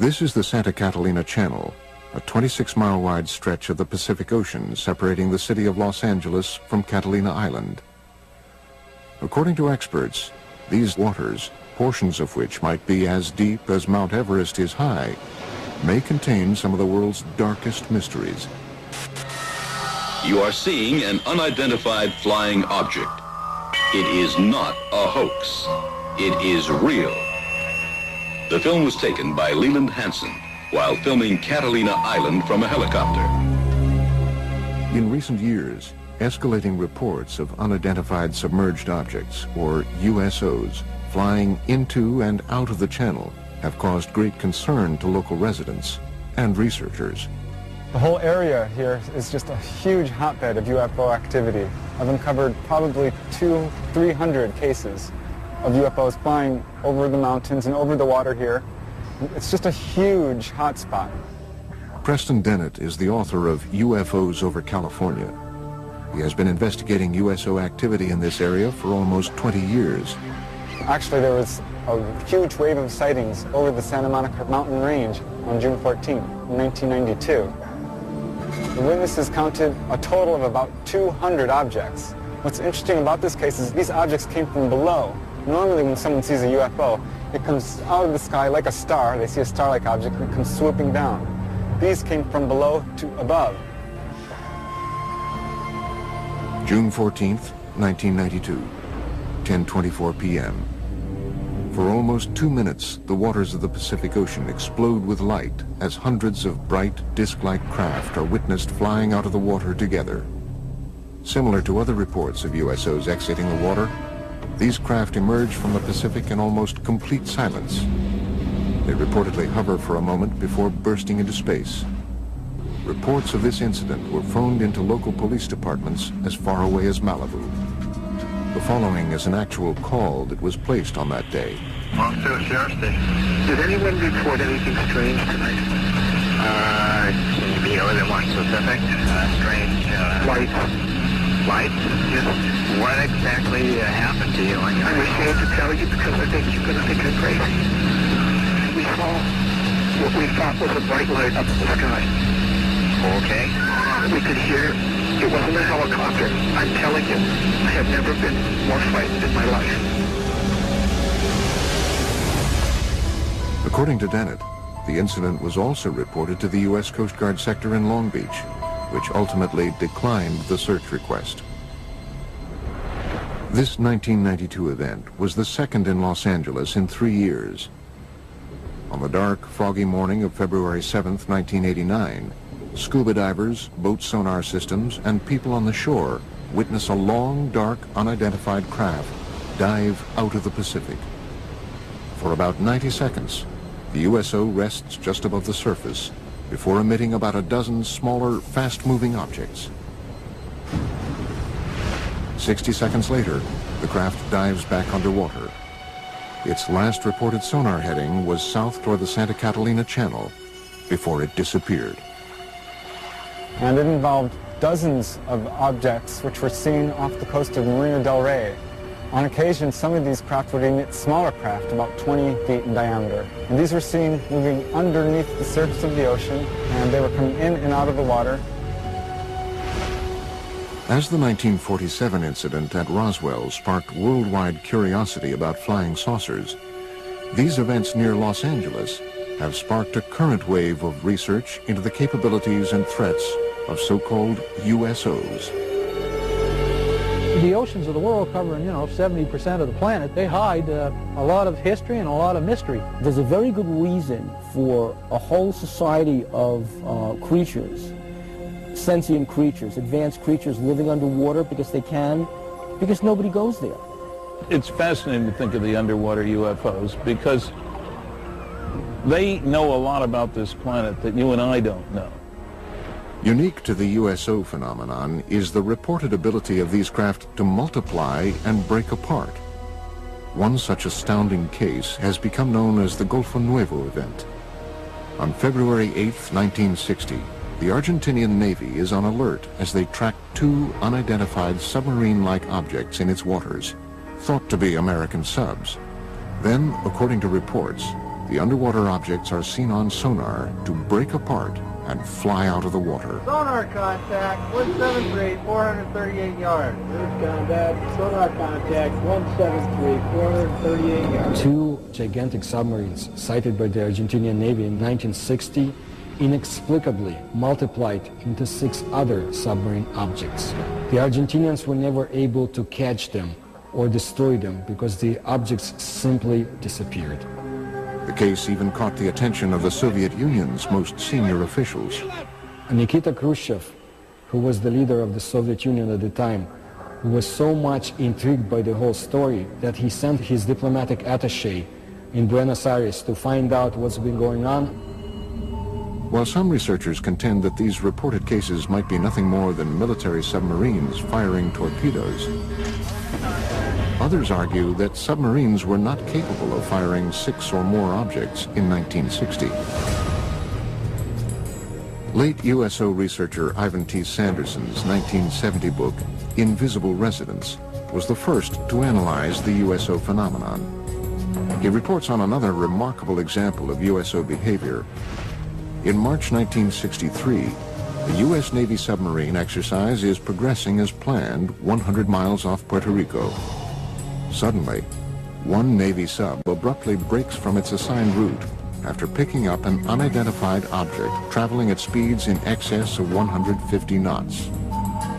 This is the Santa Catalina Channel, a 26-mile wide stretch of the Pacific Ocean separating the city of Los Angeles from Catalina Island. According to experts, these waters, portions of which might be as deep as Mount Everest is high, may contain some of the world's darkest mysteries. You are seeing an unidentified flying object. It is not a hoax. It is real. The film was taken by Leland Hansen while filming Catalina Island from a helicopter. In recent years, escalating reports of unidentified submerged objects, or USOs, flying into and out of the channel have caused great concern to local residents and researchers. The whole area here is just a huge hotbed of UFO activity. I've uncovered probably 200-300 cases of UFOs flying over the mountains and over the water here. It's just a huge hotspot. Preston Dennett is the author of UFOs over California. He has been investigating USO activity in this area for almost 20 years. Actually, there was a huge wave of sightings over the Santa Monica mountain range on June 14, 1992. The witnesses counted a total of about 200 objects. What's interesting about this case is these objects came from below. Normally when someone sees a UFO, it comes out of the sky like a star. They see a star-like object and it comes swooping down. These came from below to above. June 14th, 1992, 10:24 p.m. For almost 2 minutes, the waters of the Pacific Ocean explode with light as hundreds of bright, disc-like craft are witnessed flying out of the water together. Similar to other reports of USOs exiting the water, these craft emerge from the Pacific in almost complete silence. They reportedly hover for a moment before bursting into space. Reports of this incident were phoned into local police departments as far away as Malibu. The following is an actual call that was placed on that day. Officer, Sheriff's Station. Did anyone report anything strange tonight? Can you be a little more specific? Strange, lights. Lights? Yes. What exactly happened to you? I'm ashamed to tell you because I think you're going to think I'm crazy. We saw what we thought was a bright light up in the sky. Okay. We could hear. It wasn't a helicopter. I'm telling you, I have never been more frightened in my life. According to Dennett, the incident was also reported to the U.S. Coast Guard sector in Long Beach, which ultimately declined the search request. This 1992 event was the second in Los Angeles in 3 years. On the dark, foggy morning of February 7th, 1989, scuba divers, boat sonar systems, and people on the shore witness a long, dark, unidentified craft dive out of the Pacific. For about 90 seconds, the USO rests just above the surface before emitting about a dozen smaller, fast-moving objects. 60 seconds later, the craft dives back underwater. Its last reported sonar heading was south toward the Santa Catalina Channel before it disappeared. And it involved dozens of objects which were seen off the coast of Marina del Rey. On occasion, some of these craft would emit smaller craft, about 20 feet in diameter. And these were seen moving underneath the surface of the ocean, and they were coming in and out of the water. As the 1947 incident at Roswell sparked worldwide curiosity about flying saucers, these events near Los Angeles have sparked a current wave of research into the capabilities and threats of so-called USOs. The oceans of the world covering, 70% of the planet, they hide a lot of history and a lot of mystery. There's a very good reason for a whole society of creatures, sentient creatures, advanced creatures living underwater because they can, because nobody goes there. It's fascinating to think of the underwater UFOs because they know a lot about this planet that you and I don't know. Unique to the USO phenomenon is the reported ability of these craft to multiply and break apart. One such astounding case has become known as the Golfo Nuevo event. On February 8, 1960, the Argentinian Navy is on alert as they track two unidentified submarine-like objects in its waters, thought to be American subs. Then, according to reports, the underwater objects are seen on sonar to break apart and fly out of the water. Sonar contact, 173, 438 yards. There's contact, sonar contact, 173, 438 yards. Two gigantic submarines sighted by the Argentinian Navy in 1960 inexplicably multiplied into 6 other submarine objects. The Argentinians were never able to catch them or destroy them because the objects simply disappeared. The case even caught the attention of the Soviet Union's most senior officials. Nikita Khrushchev, who was the leader of the Soviet Union at the time, was so much intrigued by the whole story that he sent his diplomatic attaché in Buenos Aires to find out what's been going on. While some researchers contend that these reported cases might be nothing more than military submarines firing torpedoes, others argue that submarines were not capable of firing 6 or more objects in 1960. Late USO researcher Ivan T. Sanderson's 1970 book, Invisible Residents, was the first to analyze the USO phenomenon. He reports on another remarkable example of USO behavior. In March 1963, the U.S. Navy submarine exercise is progressing as planned 100 miles off Puerto Rico. Suddenly, one Navy sub abruptly breaks from its assigned route after picking up an unidentified object traveling at speeds in excess of 150 knots.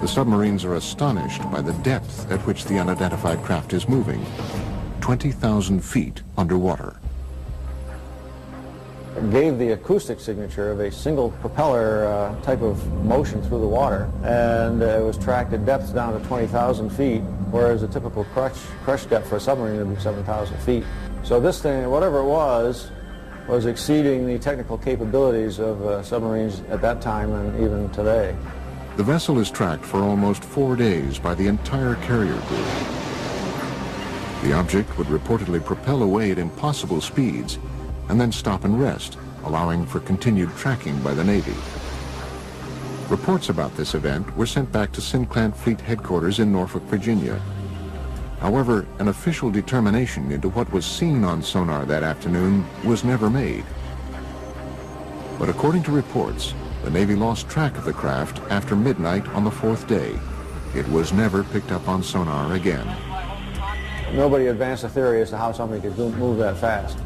The submarines are astonished by the depth at which the unidentified craft is moving, 20,000 feet underwater. It gave the acoustic signature of a single propeller type of motion through the water, and it was tracked at depths down to 20,000 feet, whereas a typical crush depth for a submarine would be 7,000 feet. So this thing, whatever it was exceeding the technical capabilities of submarines at that time and even today. The vessel is tracked for almost 4 days by the entire carrier group. The object would reportedly propel away at impossible speeds and then stop and rest, allowing for continued tracking by the Navy. Reports about this event were sent back to Sinclair Fleet Headquarters in Norfolk, Virginia. However, an official determination into what was seen on sonar that afternoon was never made. But according to reports, the Navy lost track of the craft after midnight on the 4th day. It was never picked up on sonar again. Nobody advanced a theory as to how somebody could move that fast.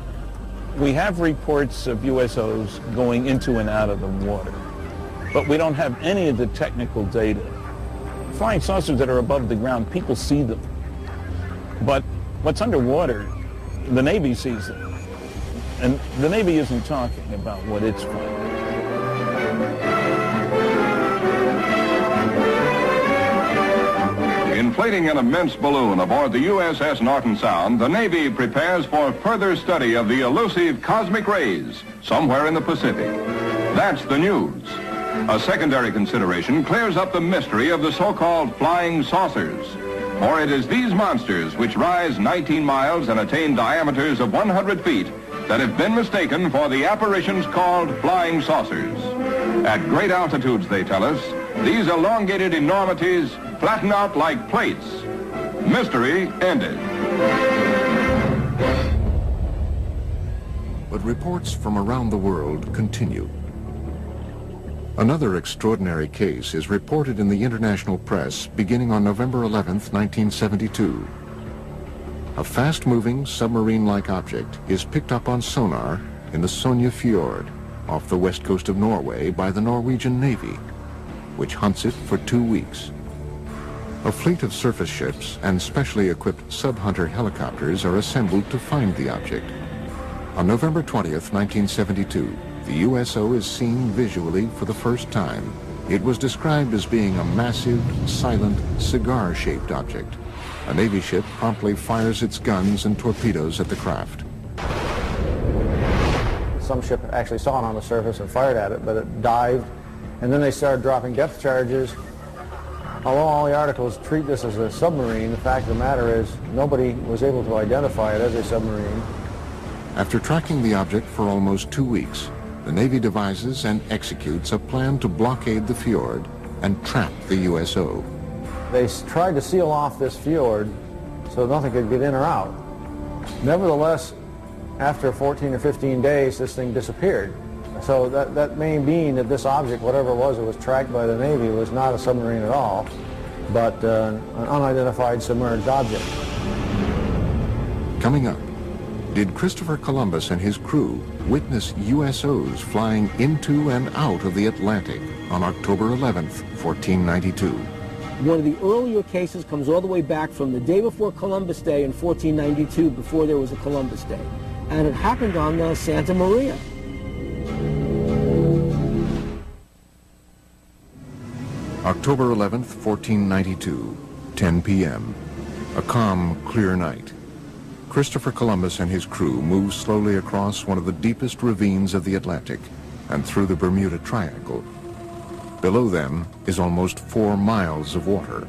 We have reports of USOs going into and out of the water, but we don't have any of the technical data. Flying saucers that are above the ground, people see them. But what's underwater, the Navy sees them. And the Navy isn't talking about what it's finding. Inflating an immense balloon aboard the USS Norton Sound, the Navy prepares for further study of the elusive cosmic rays somewhere in the Pacific. That's the news. A secondary consideration clears up the mystery of the so-called flying saucers. For it is these monsters which rise 19 miles and attain diameters of 100 feet that have been mistaken for the apparitions called flying saucers. At great altitudes, they tell us, these elongated enormities flatten out like plates. Mystery ended. But reports from around the world continue. Another extraordinary case is reported in the international press beginning on November 11th, 1972. A fast-moving submarine-like object is picked up on sonar in the Sonja Fjord off the west coast of Norway by the Norwegian Navy, which hunts it for 2 weeks. A fleet of surface ships and specially equipped sub-hunter helicopters are assembled to find the object. On November 20th, 1972, the USO is seen visually for the first time. It was described as being a massive, silent, cigar-shaped object. A Navy ship promptly fires its guns and torpedoes at the craft. Some ship actually saw it on the surface and fired at it, but it dived, and then they started dropping depth charges. Although all the articles treat this as a submarine, the fact of the matter is nobody was able to identify it as a submarine. After tracking the object for almost 2 weeks, the Navy devises and executes a plan to blockade the fjord and trap the USO. They tried to seal off this fjord so nothing could get in or out. Nevertheless, after 14 or 15 days, this thing disappeared. So that may mean that this object, whatever it was tracked by the Navy, was not a submarine at all, but an unidentified submerged object. Coming up, did Christopher Columbus and his crew witness USOs flying into and out of the Atlantic on October 11th, 1492? One of the earlier cases comes all the way back from the day before Columbus Day in 1492, before there was a Columbus Day. And it happened on the Santa Maria. October 11th, 1492, 10 p.m. A calm, clear night. Christopher Columbus and his crew move slowly across one of the deepest ravines of the Atlantic and through the Bermuda Triangle. Below them is almost 4 miles of water.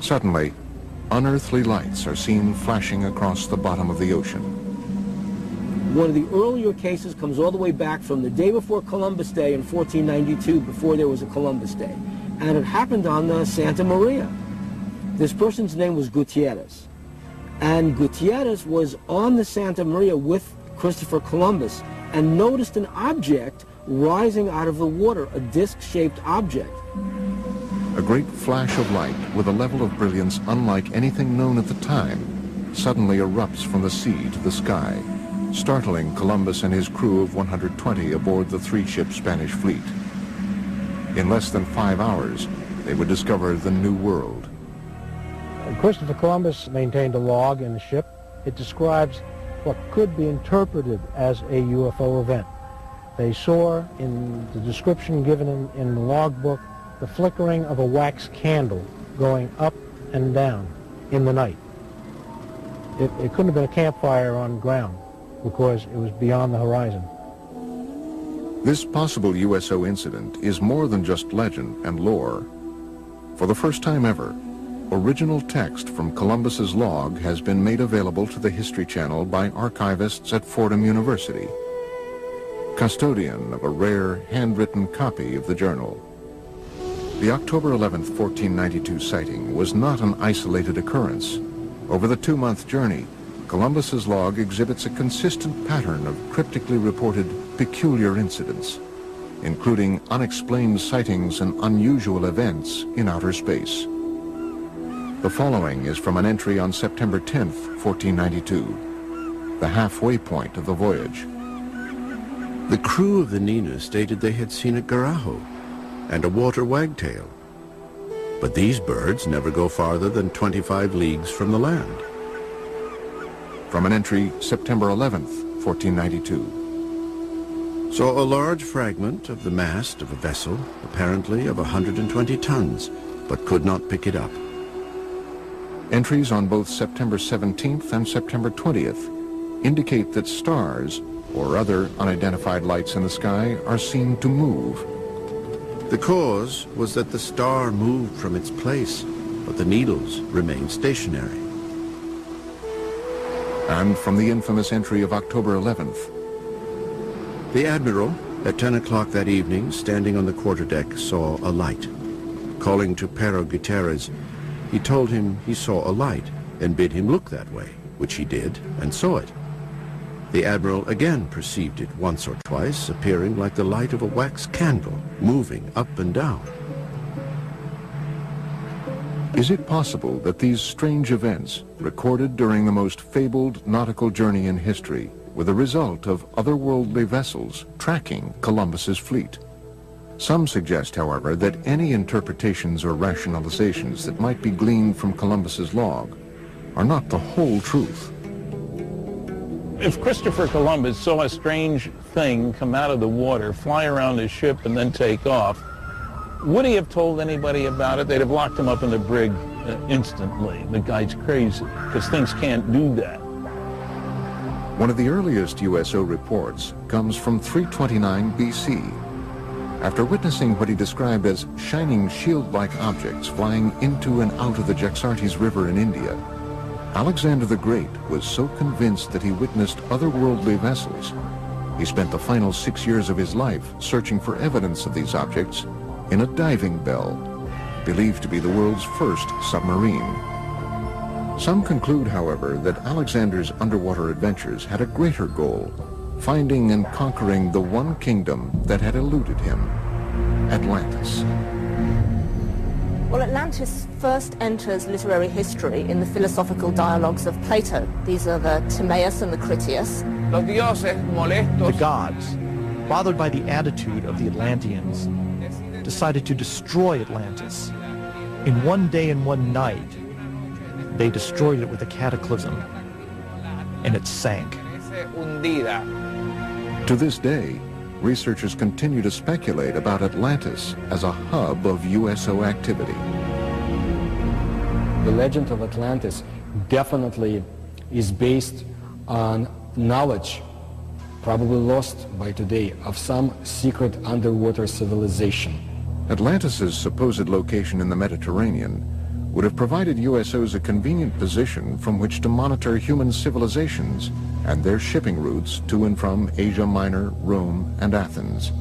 Suddenly, unearthly lights are seen flashing across the bottom of the ocean. One of the earlier cases comes all the way back from the day before Columbus Day in 1492, before there was a Columbus Day. And it happened on the Santa Maria. This person's name was Gutierrez. And Gutierrez was on the Santa Maria with Christopher Columbus and noticed an object rising out of the water, a disc-shaped object. A great flash of light with a level of brilliance unlike anything known at the time suddenly erupts from the sea to the sky, startling Columbus and his crew of 120 aboard the 3-ship Spanish fleet. In less than 5 hours, they would discover the New World. Christopher Columbus maintained a log in the ship. It describes what could be interpreted as a UFO event. They saw, in the description given in the logbook, the flickering of a wax candle going up and down in the night. It couldn't have been a campfire on ground because it was beyond the horizon. This possible USO incident is more than just legend and lore. For the first time ever, original text from Columbus's log has been made available to the History Channel by archivists at Fordham University, custodian of a rare handwritten copy of the journal. The October 11th, 1492 sighting was not an isolated occurrence. Over the 2-month journey, Columbus's log exhibits a consistent pattern of cryptically reported peculiar incidents, including unexplained sightings and unusual events in outer space. The following is from an entry on September 10th, 1492, the halfway point of the voyage. The crew of the Nina stated they had seen a garajo and a water wagtail, but these birds never go farther than 25 leagues from the land. From an entry September 11th, 1492. Saw a large fragment of the mast of a vessel, apparently of 120 tons, but could not pick it up. Entries on both September 17th and September 20th indicate that stars or other unidentified lights in the sky are seen to move. The cause was that the star moved from its place, but the needles remained stationary. And from the infamous entry of October 11th. The Admiral, at 10 o'clock that evening, standing on the quarterdeck, saw a light. Calling to Pero Gutierrez, he told him he saw a light and bid him look that way, which he did and saw it. The Admiral again perceived it once or twice, appearing like the light of a wax candle, moving up and down. Is it possible that these strange events, recorded during the most fabled nautical journey in history, were the result of otherworldly vessels tracking Columbus's fleet? Some suggest, however, that any interpretations or rationalizations that might be gleaned from Columbus's log are not the whole truth. If Christopher Columbus saw a strange thing come out of the water, fly around his ship, and then take off, would he have told anybody about it? They'd have locked him up in the brig instantly. The guy's crazy, because things can't do that. One of the earliest USO reports comes from 329 BC. After witnessing what he described as shining shield-like objects flying into and out of the Jaxartes River in India, Alexander the Great was so convinced that he witnessed otherworldly vessels, he spent the final 6 years of his life searching for evidence of these objects in a diving bell, believed to be the world's first submarine. Some conclude, however, that Alexander's underwater adventures had a greater goal, finding and conquering the one kingdom that had eluded him, Atlantis. Well, Atlantis first enters literary history in the philosophical dialogues of Plato. These are the Timaeus and the Critias. The gods, bothered by the attitude of the Atlanteans, decided to destroy Atlantis. In one day and one night, they destroyed it with a cataclysm, and it sank. To this day, researchers continue to speculate about Atlantis as a hub of USO activity. The legend of Atlantis definitely is based on knowledge, probably lost by today, of some secret underwater civilization. Atlantis's supposed location in the Mediterranean would have provided USOs a convenient position from which to monitor human civilizations and their shipping routes to and from Asia Minor, Rome, and Athens.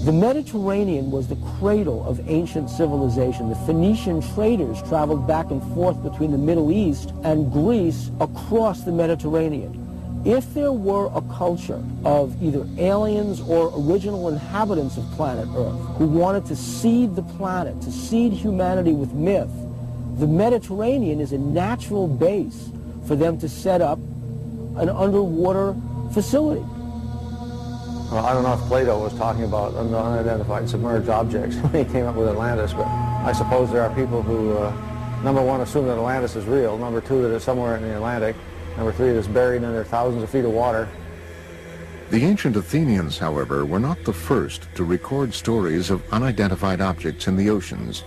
The Mediterranean was the cradle of ancient civilization. The Phoenician traders traveled back and forth between the Middle East and Greece across the Mediterranean. If there were a culture of either aliens or original inhabitants of planet Earth who wanted to seed the planet, to seed humanity with myth, the Mediterranean is a natural base for them to set up an underwater facility. Well, I don't know if Plato was talking about unidentified submerged objects when he came up with Atlantis, but I suppose there are people who, number one, assume that Atlantis is real, number two, that it's somewhere in the Atlantic, number three, that it's buried under thousands of feet of water. The ancient Athenians, however, were not the first to record stories of unidentified objects in the oceans.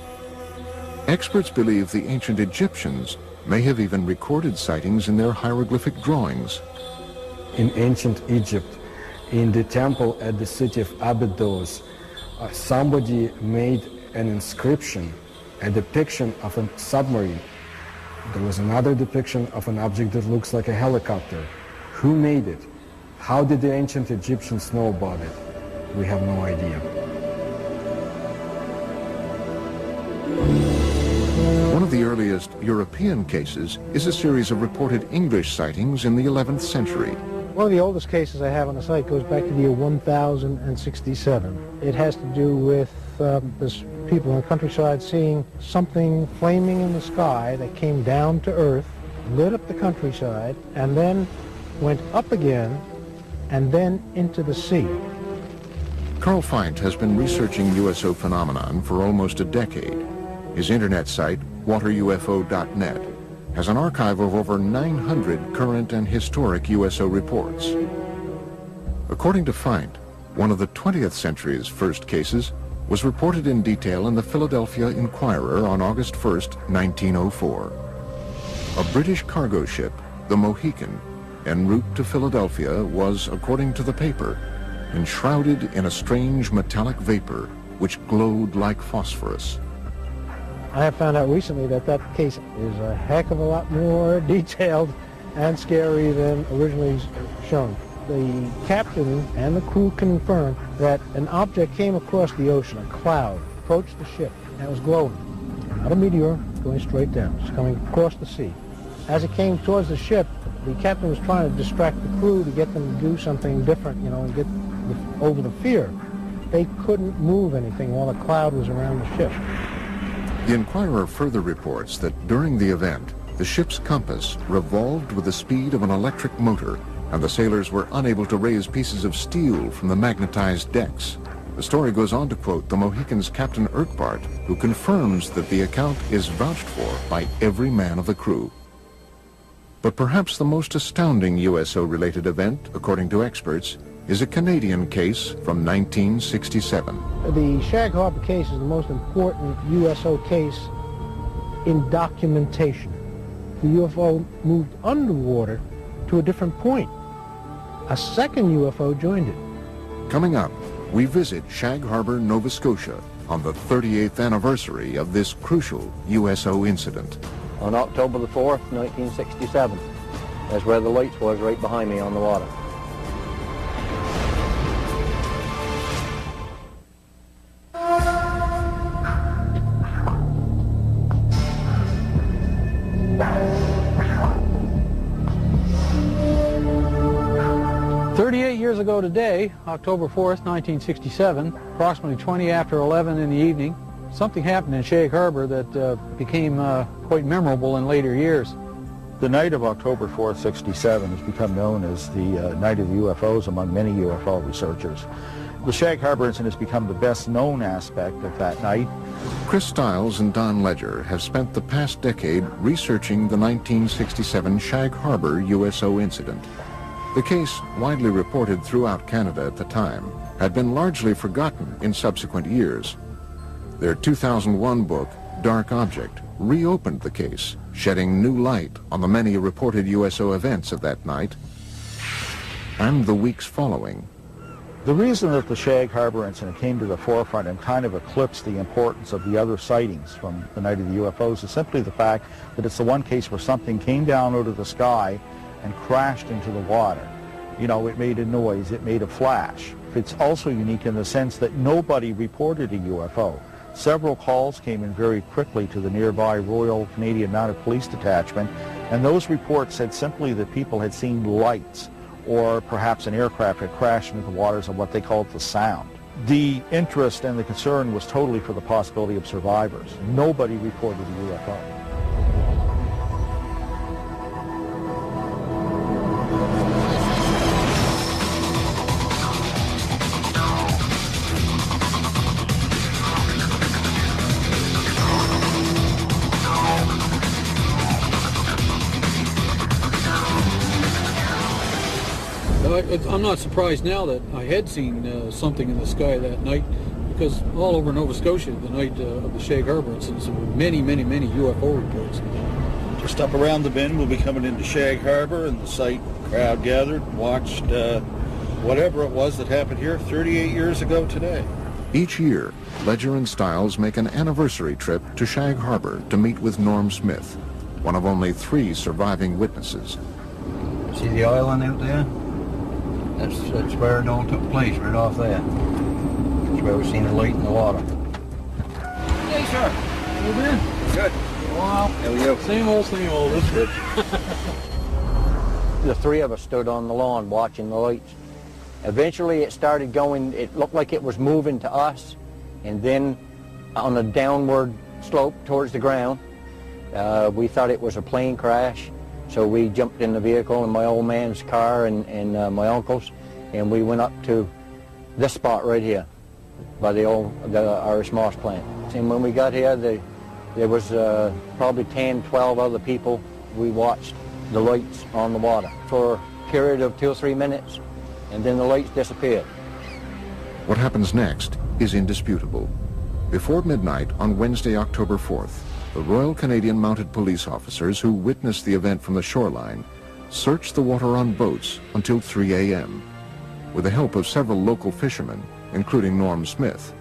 Experts believe the ancient Egyptians may have even recorded sightings in their hieroglyphic drawings. In ancient Egypt, in the temple at the city of Abydos, somebody made an inscription, a depiction of a submarine. There was another depiction of an object that looks like a helicopter. Who made it? How did the ancient Egyptians know about it? We have no idea. One of the earliest European cases is a series of reported English sightings in the 11th century. One of the oldest cases I have on the site goes back to the year 1067. It has to do with people in the countryside seeing something flaming in the sky that came down to earth, lit up the countryside, and then went up again, and then into the sea. Carl Feint has been researching USO phenomenon for almost a decade. His internet site, waterufo.net, has an archive of over 900 current and historic USO reports. According to Feint, one of the 20th century's first cases was reported in detail in the Philadelphia Inquirer on August 1st, 1904. A British cargo ship, the Mohican, en route to Philadelphia was, according to the paper, enshrouded in a strange metallic vapor which glowed like phosphorus. I have found out recently that that case is a heck of a lot more detailed and scary than originally shown. The captain and the crew confirmed that an object came across the ocean, a cloud, approached the ship, and it was glowing. Not a meteor, going straight down. It's coming across the sea. As it came towards the ship, the captain was trying to distract the crew to get them to do something different, and get over the fear. They couldn't move anything while the cloud was around the ship. The Inquirer further reports that during the event, the ship's compass revolved with the speed of an electric motor, and the sailors were unable to raise pieces of steel from the magnetized decks. The story goes on to quote the Mohican's Captain Urquhart, who confirms that the account is vouched for by every man of the crew. But perhaps the most astounding USO-related event, according to experts, is a Canadian case from 1967. The Shag Harbor case is the most important USO case in documentation. The UFO moved underwater to a different point. A second UFO joined it. Coming up, we visit Shag Harbor, Nova Scotia on the 38th anniversary of this crucial USO incident. On October the 4th, 1967. That's where the lights was, right behind me on the water. years ago today, October 4th, 1967, approximately 20 after 11 in the evening, something happened in Shag Harbor that became quite memorable in later years. The night of October 4th, 67 has become known as the Night of the UFOs among many UFO researchers. The Shag Harbor incident has become the best known aspect of that night. Chris Stiles and Don Ledger have spent the past decade researching the 1967 Shag Harbor USO incident. The case, widely reported throughout Canada at the time, had been largely forgotten in subsequent years. Their 2001 book, Dark Object, reopened the case, shedding new light on the many reported USO events of that night and the weeks following. The reason that the Shag Harbor incident came to the forefront and kind of eclipsed the importance of the other sightings from the Night of the UFOs is simply the fact that it's the one case where something came down out of the sky and crashed into the water. You know, it made a noise, it made a flash. It's also unique in the sense that nobody reported a UFO. Several calls came in very quickly to the nearby Royal Canadian Mounted Police Detachment, and those reports said simply that people had seen lights, or perhaps an aircraft had crashed into the waters of what they called the Sound. The interest and the concern was totally for the possibility of survivors. Nobody reported a UFO. I'm not surprised now that I had seen something in the sky that night, because all over Nova Scotia, the night of the Shag Harbor incident, there were many UFO reports. Just up around the bend, we'll be coming into Shag Harbor, and the site crowd gathered, watched whatever it was that happened here 38 years ago today. Each year, Ledger and Stiles make an anniversary trip to Shag Harbor to meet with Norm Smith, one of only 3 surviving witnesses. See the island out there? That's where it all took place, right off there. That's where we seen the light in the water. Hey, sir. How you been? Good. Wow. There we go. Same old, that's good. The 3 of us stood on the lawn watching the lights. Eventually it started going, it looked like it was moving to us, and then on a downward slope towards the ground. We thought it was a plane crash. So we jumped in the vehicle in my old man's car and my uncle's, and we went up to this spot right here by the Irish Moss plant. And when we got here, there was probably 10, 12 other people. We watched the lights on the water for a period of 2 or 3 minutes, and then the lights disappeared. What happens next is indisputable. Before midnight on Wednesday, October 4th, the Royal Canadian Mounted Police officers who witnessed the event from the shoreline searched the water on boats until 3 a.m. with the help of several local fishermen, including Norm Smith.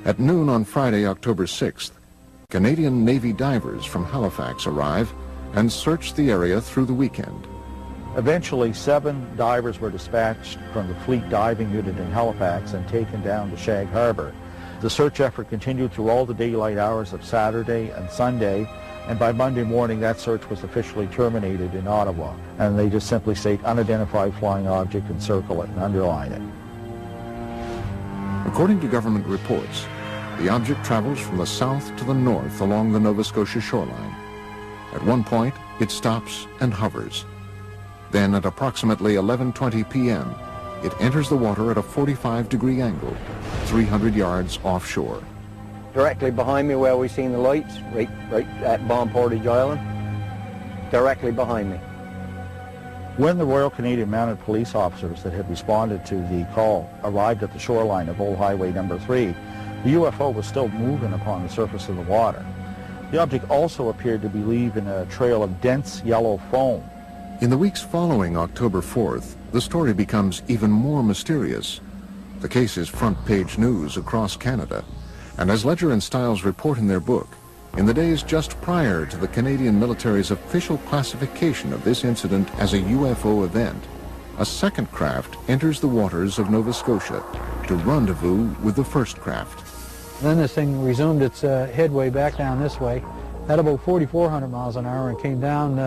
At noon on Friday, October 6th, Canadian Navy divers from Halifax arrive and search the area through the weekend. Eventually, 7 divers were dispatched from the Fleet Diving Unit in Halifax and taken down to Shag Harbor. The search effort continued through all the daylight hours of Saturday and Sunday, and by Monday morning that search was officially terminated in Ottawa, and they just simply state unidentified flying object and circle it and underline it. According to government reports, the object travels from the south to the north along the Nova Scotia shoreline. At one point, it stops and hovers. Then at approximately 11:20 p.m., it enters the water at a 45-degree angle, 300 yards offshore. Directly behind me where we seen the lights, right at Bomb Portage Island, directly behind me. When the Royal Canadian Mounted Police officers that had responded to the call arrived at the shoreline of Old Highway number 3, the UFO was still moving upon the surface of the water. The object also appeared to be leaving a trail of dense yellow foam. In the weeks following October 4th, the story becomes even more mysterious. The case is front-page news across Canada, and as Ledger and Stiles report in their book, in the days just prior to the Canadian military's official classification of this incident as a UFO event, a second craft enters the waters of Nova Scotia to rendezvous with the first craft. Then this thing resumed its headway back down this way at about 4,400 miles an hour and came down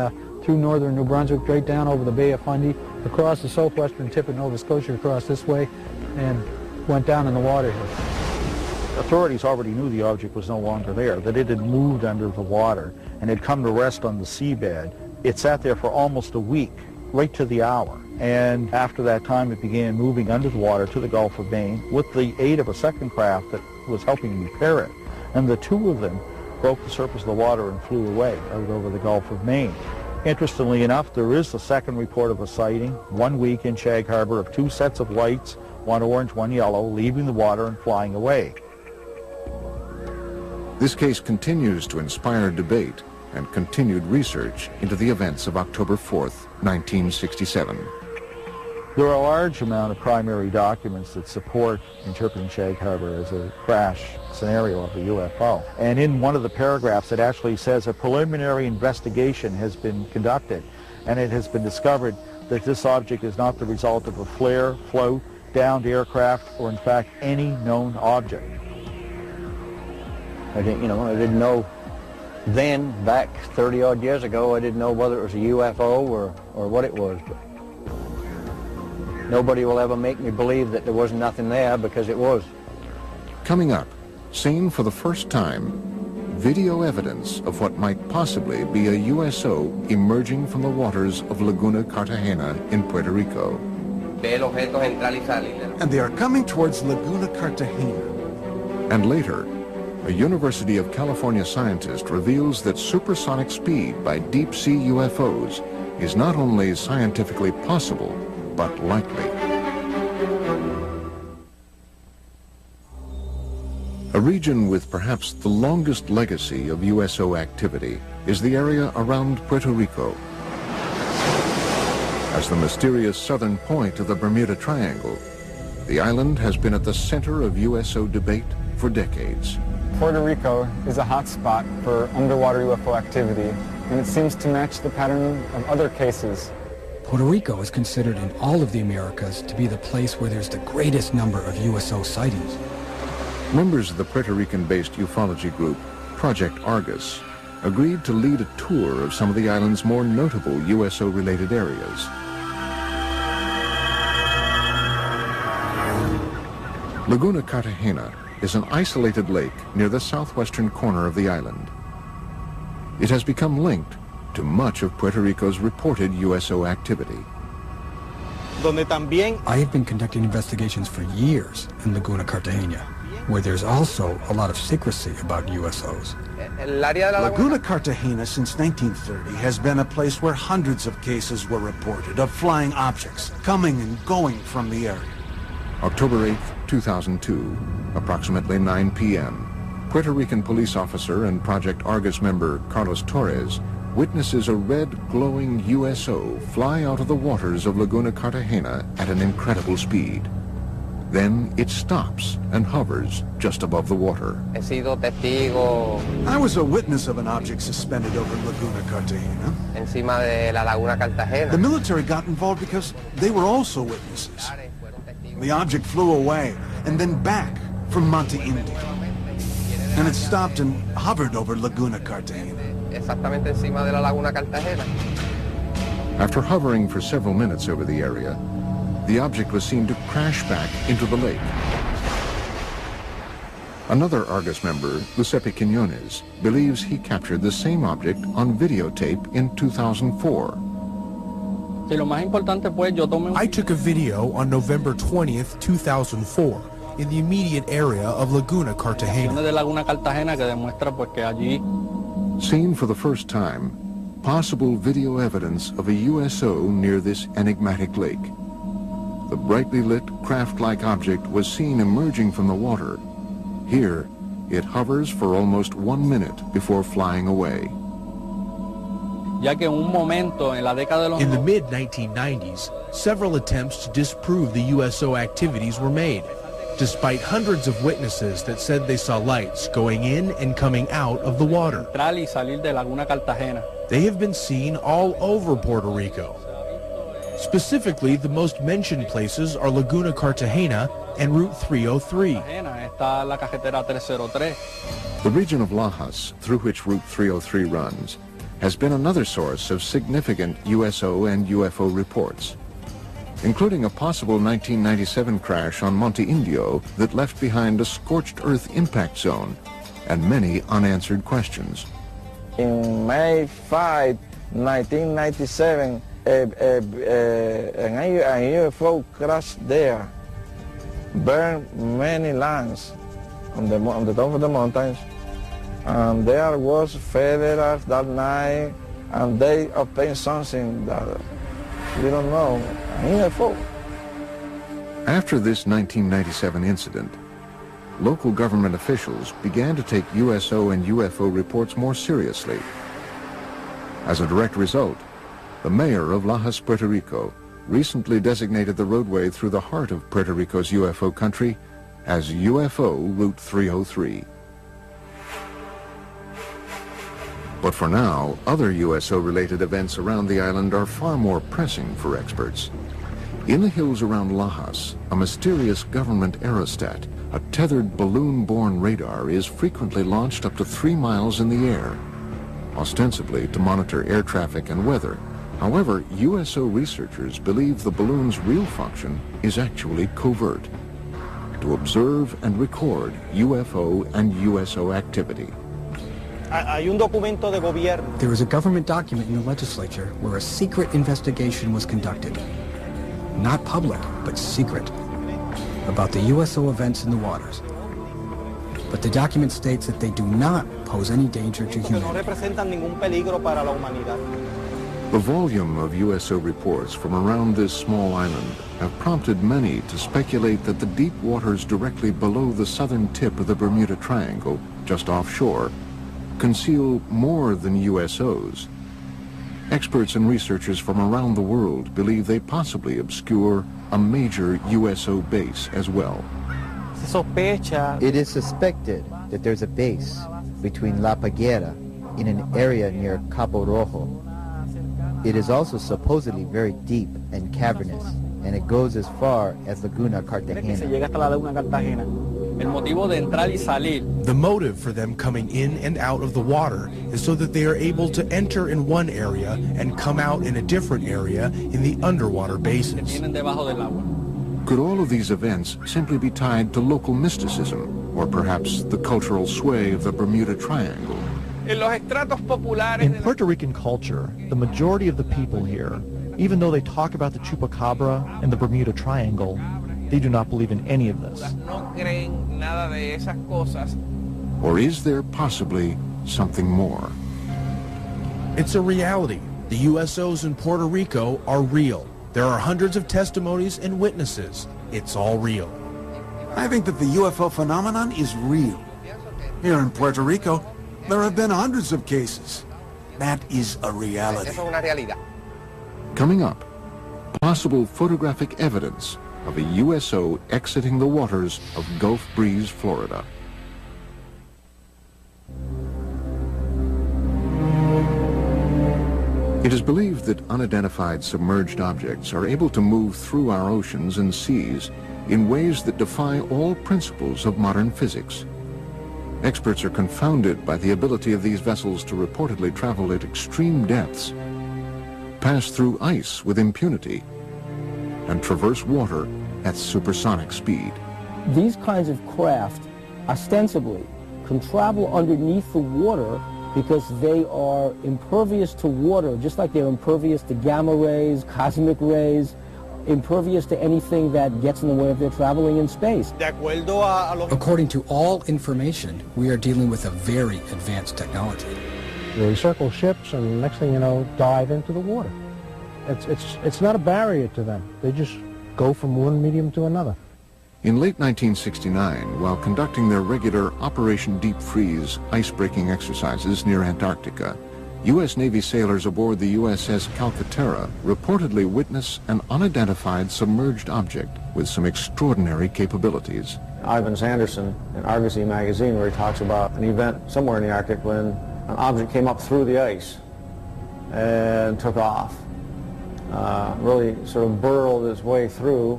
through northern New Brunswick, right down over the Bay of Fundy, across the southwestern tip of Nova Scotia, across this way, and went down in the water here. Authorities already knew the object was no longer there, that it had moved under the water and had come to rest on the seabed. It sat there for almost a week, right to the hour. And after that time, it began moving under the water to the Gulf of Maine with the aid of a second craft that was helping repair it. And the two of them broke the surface of the water and flew away out over the Gulf of Maine. Interestingly enough, there is a second report of a sighting 1 week in Shag Harbor of two sets of lights, one orange, one yellow, leaving the water and flying away. This case continues to inspire debate and continued research into the events of October 4th, 1967. There are a large amount of primary documents that support interpreting Shag Harbor as a crash scenario of a UFO. And in one of the paragraphs, it actually says a preliminary investigation has been conducted, and it has been discovered that this object is not the result of a flare, float, downed aircraft, or in fact any known object. I didn't know then, back 30-odd years ago, I didn't know whether it was a UFO or what it was. But nobody will ever make me believe that there was nothing there, because it was. Coming up, seen for the first time, video evidence of what might possibly be a USO emerging from the waters of Laguna Cartagena in Puerto Rico. And they are coming towards Laguna Cartagena. And later, a University of California scientist reveals that supersonic speed by deep-sea UFOs is not only scientifically possible, but likely. A region with perhaps the longest legacy of USO activity is the area around Puerto Rico. As the mysterious southern point of the Bermuda Triangle, the island has been at the center of USO debate for decades. Puerto Rico is a hotspot for underwater UFO activity, and it seems to match the pattern of other cases. Puerto Rico is considered in all of the Americas to be the place where there's the greatest number of USO sightings. Members of the Puerto Rican-based ufology group, Project Argus, agreed to lead a tour of some of the island's more notable USO-related areas. Laguna Cartagena is an isolated lake near the southwestern corner of the island. It has become linked to much of Puerto Rico's reported USO activity. I have been conducting investigations for years in Laguna Cartagena, where there's also a lot of secrecy about USOs. Laguna Cartagena since 1930 has been a place where hundreds of cases were reported of flying objects coming and going from the area. October 8, 2002, approximately 9 p.m., Puerto Rican police officer and Project Argus member Carlos Torres witnesses a red glowing USO fly out of the waters of Laguna Cartagena at an incredible speed. Then it stops and hovers just above the water. I was a witness of an object suspended over Laguna Cartagena. The military got involved because they were also witnesses. The object flew away and then back from Monte Indio. And it stopped and hovered over Laguna Cartagena. After hovering for several minutes over the area, the object was seen to crash back into the lake. Another Argus member, Giuseppe Quiñones, believes he captured the same object on videotape in 2004. I took a video on November 20th, 2004, in the immediate area of Laguna Cartagena. Seen for the first time, possible video evidence of a USO near this enigmatic lake. The brightly lit craft-like object was seen emerging from the water. Here, it hovers for almost 1 minute before flying away. In the mid-1990s, several attempts to disprove the USO activities were made, despite hundreds of witnesses that said they saw lights going in and coming out of the water. They have been seen all over Puerto Rico. Specifically, the most mentioned places are Laguna Cartagena and Route 303. The region of Lajas, through which Route 303 runs, has been another source of significant USO and UFO reports. including a possible 1997 crash on Monte Indio that left behind a scorched earth impact zone and many unanswered questions. In May 5, 1997, an UFO crashed there, burned many lands on the top of the mountains, and there was federals that night, and they obtained something that we don't know, an UFO. After this 1997 incident, local government officials began to take USO and UFO reports more seriously. As a direct result, the mayor of Lajas, Puerto Rico, recently designated the roadway through the heart of Puerto Rico's UFO country as UFO Route 303. But for now, other USO-related events around the island are far more pressing for experts. In the hills around Lajas, a mysterious government aerostat, a tethered balloon-borne radar, is frequently launched up to 3 miles in the air, ostensibly to monitor air traffic and weather. However, USO researchers believe the balloon's real function is actually covert, to observe and record UFO and USO activity. There was a government document in the legislature where a secret investigation was conducted. Not public, but secret, about the USO events in the waters. But the document states that they do not pose any danger to humanity. The volume of USO reports from around this small island have prompted many to speculate that the deep waters directly below the southern tip of the Bermuda Triangle, just offshore, conceal more than USOs. Experts and researchers from around the world believe they possibly obscure a major USO base as well. It is suspected that there's a base between La Paguera in an area near Cabo Rojo. It is also supposedly very deep and cavernous, and it goes as far as Laguna Cartagena. The motive for them coming in and out of the water is so that they are able to enter in one area and come out in a different area in the underwater basins. Could all of these events simply be tied to local mysticism, or perhaps the cultural sway of the Bermuda Triangle? In Puerto Rican culture, the majority of the people here, even though they talk about the Chupacabra and the Bermuda Triangle, they do not believe in any of this. Or is there possibly something more? It's a reality. The USOs in Puerto Rico are real. There are hundreds of testimonies and witnesses. It's all real. I think that the UFO phenomenon is real. Here in Puerto Rico, there have been hundreds of cases. That is a reality. Coming up, possible photographic evidence of a USO exiting the waters of Gulf Breeze, Florida. It is believed that unidentified submerged objects are able to move through our oceans and seas in ways that defy all principles of modern physics. Experts are confounded by the ability of these vessels to reportedly travel at extreme depths, pass through ice with impunity, and traverse water at supersonic speed. These kinds of craft, ostensibly, can travel underneath the water because they are impervious to water, just like they're impervious to gamma rays, cosmic rays, impervious to anything that gets in the way of their traveling in space. According to all information, we are dealing with a very advanced technology. They circle ships and next thing you know, dive into the water. It's not a barrier to them. They just go from one medium to another. In late 1969, while conducting their regular Operation Deep Freeze ice-breaking exercises near Antarctica, U.S. Navy sailors aboard the USS Calcaterra reportedly witness an unidentified submerged object with some extraordinary capabilities. Ivan Sanderson in Argosy magazine, where he talks about an event somewhere in the Arctic when an object came up through the ice and took off. Really sort of burrowed its way through.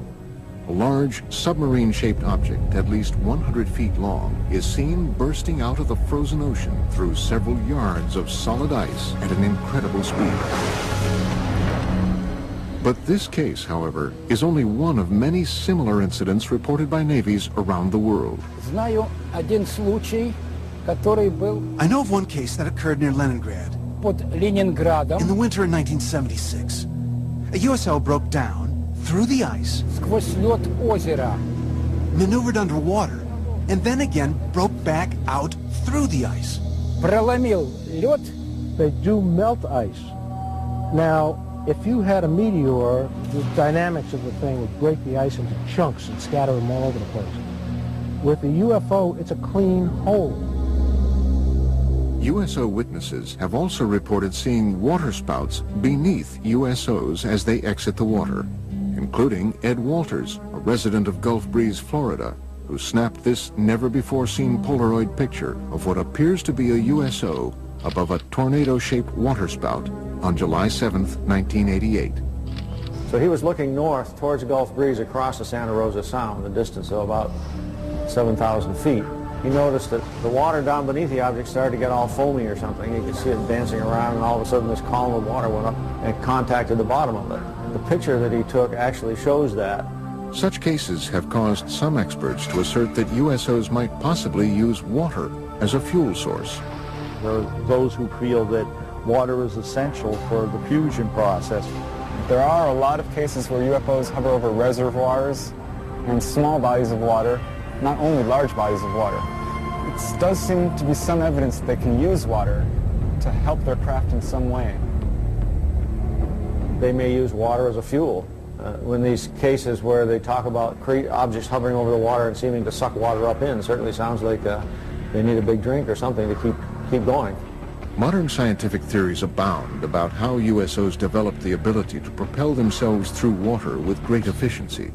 A large submarine-shaped object at least 100 feet long is seen bursting out of the frozen ocean through several yards of solid ice at an incredible speed. But this case, however, is only one of many similar incidents reported by navies around the world. I know of one case that occurred near Leningrad. In the winter of 1976, a USO broke down through the ice, maneuvered underwater, and then again broke back out through the ice. They do melt ice. Now, if you had a meteor, the dynamics of the thing would break the ice into chunks and scatter them all over the place. With the UFO, it's a clean hole. USO witnesses have also reported seeing waterspouts beneath USOs as they exit the water, including Ed Walters, a resident of Gulf Breeze, Florida, who snapped this never-before-seen Polaroid picture of what appears to be a USO above a tornado-shaped waterspout on July 7th, 1988. So he was looking north towards Gulf Breeze across the Santa Rosa Sound, a distance of about 7,000 feet. He noticed that the water down beneath the object started to get all foamy or something. He could see it dancing around, and all of a sudden this column of water went up and contacted the bottom of it. The picture that he took actually shows that. Such cases have caused some experts to assert that USOs might possibly use water as a fuel source. There are those who feel that water is essential for the fusion process. There are a lot of cases where UFOs hover over reservoirs and small bodies of water, not only large bodies of water. It does seem to be some evidence that they can use water to help their craft in some way. They may use water as a fuel. In these cases where they talk about objects hovering over the water and seeming to suck water up in, it certainly sounds like they need a big drink or something to keep going. Modern scientific theories abound about how USOs developed the ability to propel themselves through water with great efficiency.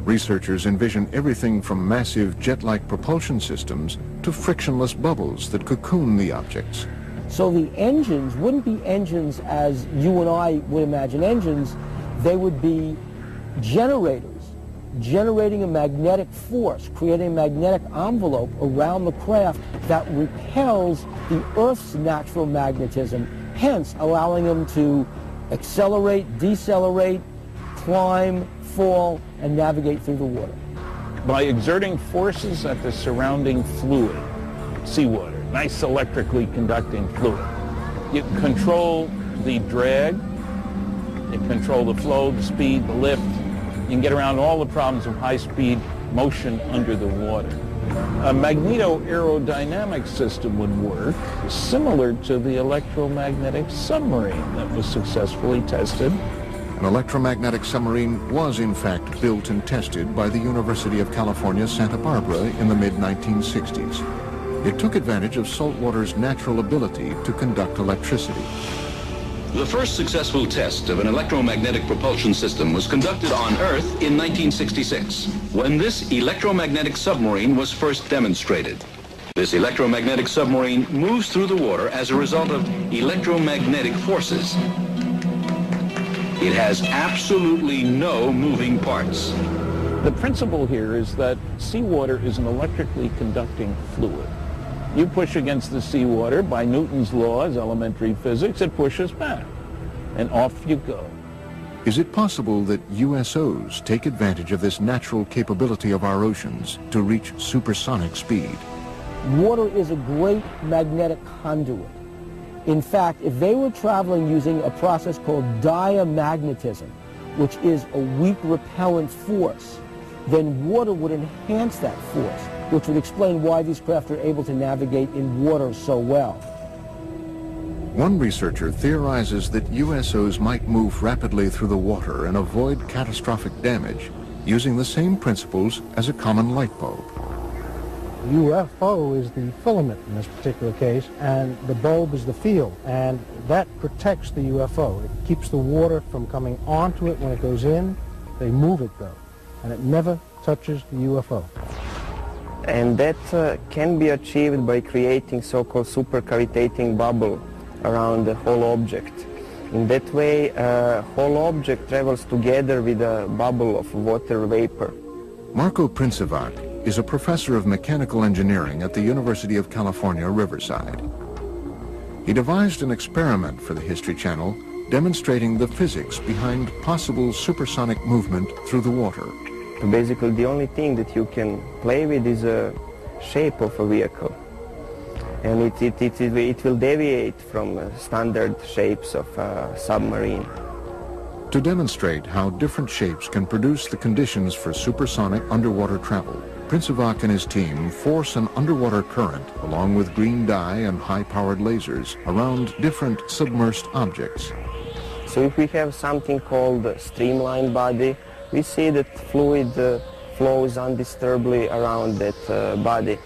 Researchers envision everything from massive jet-like propulsion systems to frictionless bubbles that cocoon the objects. So the engines wouldn't be engines as you and I would imagine engines. They would be generators, generating a magnetic force, creating a magnetic envelope around the craft that repels the Earth's natural magnetism, hence allowing them to accelerate, decelerate, climb, fall, and navigate through the water. By exerting forces at the surrounding fluid, seawater, nice electrically conducting fluid, you control the drag, you control the flow, the speed, the lift. You can get around all the problems of high-speed motion under the water. A magneto-aerodynamic system would work similar to the electromagnetic submarine that was successfully tested. An electromagnetic submarine was in fact built and tested by the University of California, Santa Barbara in the mid-1960s. It took advantage of saltwater's natural ability to conduct electricity. The first successful test of an electromagnetic propulsion system was conducted on Earth in 1966, when this electromagnetic submarine was first demonstrated. This electromagnetic submarine moves through the water as a result of electromagnetic forces. It has absolutely no moving parts. The principle here is that seawater is an electrically conducting fluid. You push against the seawater by Newton's laws, elementary physics, it pushes back, and off you go. Is it possible that USOs take advantage of this natural capability of our oceans to reach supersonic speed? Water is a great magnetic conduit. In fact, if they were traveling using a process called diamagnetism, which is a weak repellent force, then water would enhance that force, which would explain why these craft are able to navigate in water so well. One researcher theorizes that USOs might move rapidly through the water and avoid catastrophic damage using the same principles as a common light bulb. UFO is the filament in this particular case, and the bulb is the field, and that protects the UFO. It keeps the water from coming onto it when it goes in. They move it, though, and it never touches the UFO. And that can be achieved by creating so-called supercavitating bubble around the whole object. In that way, whole object travels together with a bubble of water vapor. Marco Princivac is a professor of mechanical engineering at the University of California, Riverside. He devised an experiment for the History Channel demonstrating the physics behind possible supersonic movement through the water. Basically, the only thing that you can play with is a shape of a vehicle. And it will deviate from standard shapes of a submarine. To demonstrate how different shapes can produce the conditions for supersonic underwater travel, Princivac and his team force an underwater current along with green dye and high-powered lasers around different submersed objects. So if we have something called a streamlined body, we see that fluid flows undisturbedly around that body.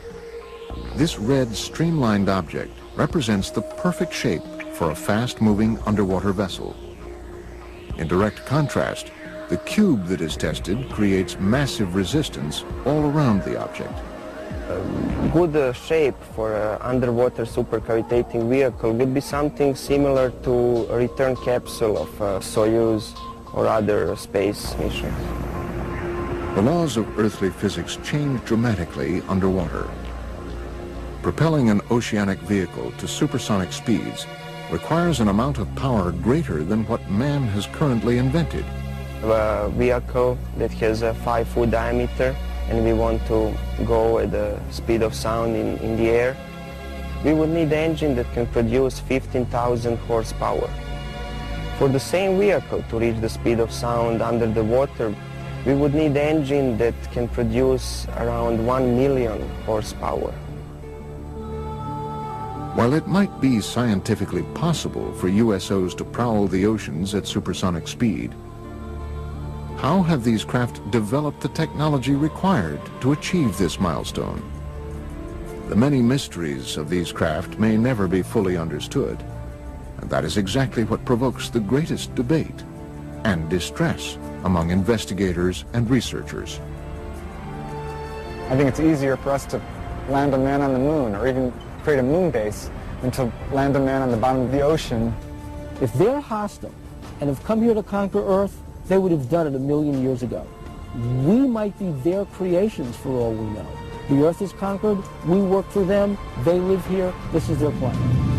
This red streamlined object represents the perfect shape for a fast-moving underwater vessel. In direct contrast, the cube that is tested creates massive resistance all around the object. A good shape for an underwater supercavitating vehicle would be something similar to a return capsule of Soyuz or other space missions. The laws of earthly physics change dramatically underwater. Propelling an oceanic vehicle to supersonic speeds requires an amount of power greater than what man has currently invented. A vehicle that has a 5-foot diameter and we want to go at the speed of sound in the air, we would need an engine that can produce 15,000 horsepower. For the same vehicle to reach the speed of sound under the water, we would need an engine that can produce around 1 million horsepower. While it might be scientifically possible for USOs to prowl the oceans at supersonic speed, how have these craft developed the technology required to achieve this milestone? The many mysteries of these craft may never be fully understood, and that is exactly what provokes the greatest debate and distress among investigators and researchers. I think it's easier for us to land a man on the moon or even create a moon base than to land a man on the bottom of the ocean. If they're hostile and have come here to conquer Earth, they would have done it 1 million years ago. We might be their creations for all we know. The Earth is conquered, we work for them, they live here, this is their planet.